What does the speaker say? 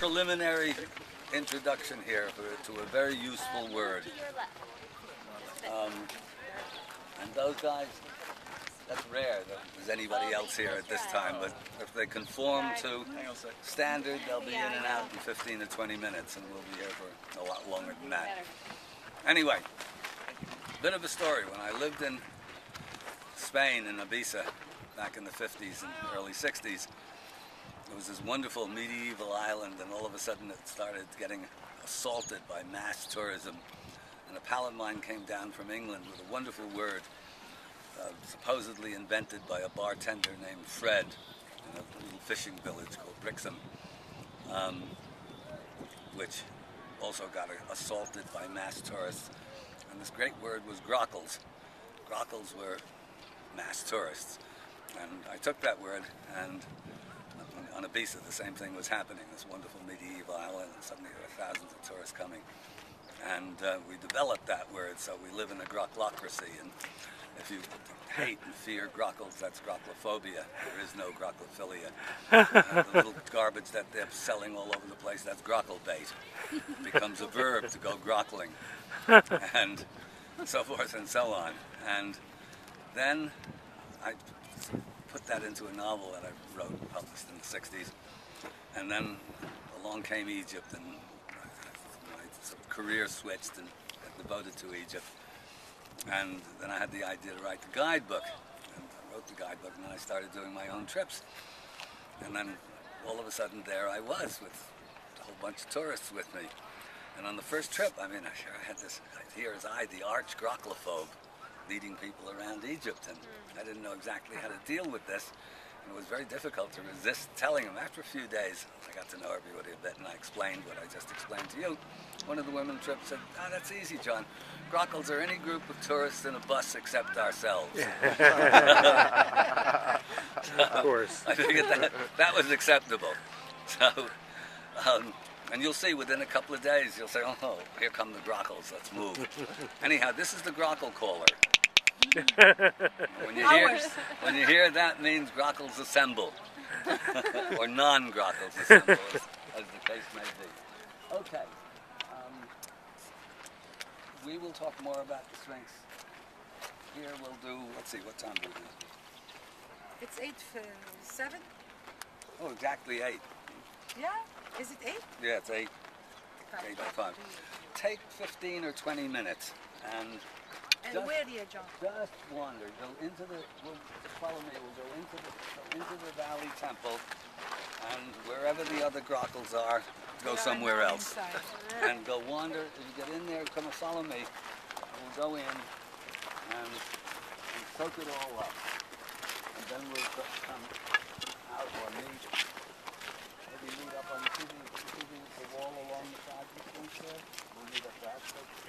preliminary introduction here to a very useful word. And those guys, that's rare that there's anybody else here at this time, but if they conform to standard, they'll be in and out in 15 to 20 minutes, and we'll be here for a lot longer than that. Anyway, bit of a story. When I lived in Spain, in Ibiza, back in the 50s and early 60s, it was this wonderful medieval island, and all of a sudden it started getting assaulted by mass tourism. And a pal of mine came down from England with a wonderful word, supposedly invented by a bartender named Fred in a little fishing village called Brixham, which also got assaulted by mass tourists. And this great word was Grockels. Grockels were mass tourists. And I took that word, and on Ibiza the same thing was happening, this wonderful medieval island, and suddenly there were thousands of tourists coming. And we developed that word, so we live in a grocklocracy. And if you hate and fear Grockels, that's grocklophobia. There is no grockophilia. The little garbage that they're selling all over the place, that's grockle bait. It becomes a verb to go grockling, and so forth and so on. And then I put that into a novel that I wrote and published in the 60s. And then along came Egypt, and my sort of career switched and got devoted to Egypt. And then I had the idea to write the guidebook. And I wrote the guidebook, and then I started doing my own trips. And then all of a sudden there I was with a whole bunch of tourists with me. And on the first trip, I mean, I had this, here as I, the arch grocklophobe, leading people around Egypt. And I didn't know exactly how to deal with this. And it was very difficult to resist telling them. After a few days, I got to know everybody a bit, and I explained what I just explained to you. One of the women trips said, "Oh, that's easy, John. Grockels are any group of tourists in a bus except ourselves." Of course. I figured that was acceptable. So, and you'll see within a couple of days, you'll say, "Oh, here come the Grockels, let's move." Anyhow, this is the Grockel caller. When you hear that, means Grockels assemble, or non-Grockels assemble, as the case may be. Okay. We will talk more about the Sphinx. Here we'll do, let's see, what time do we do? It's 8:07. Oh, exactly 8. Yeah? Is it 8? Yeah, it's 8. 8:05. Take 15 or 20 minutes, and where do you jump? Just wander. Go into the. Follow me. We'll go into the Valley Temple, and wherever the other Grockels are, go somewhere else. And go wander. If you get in there, come and follow me. We'll go in and soak it all up, and then we'll come out or meet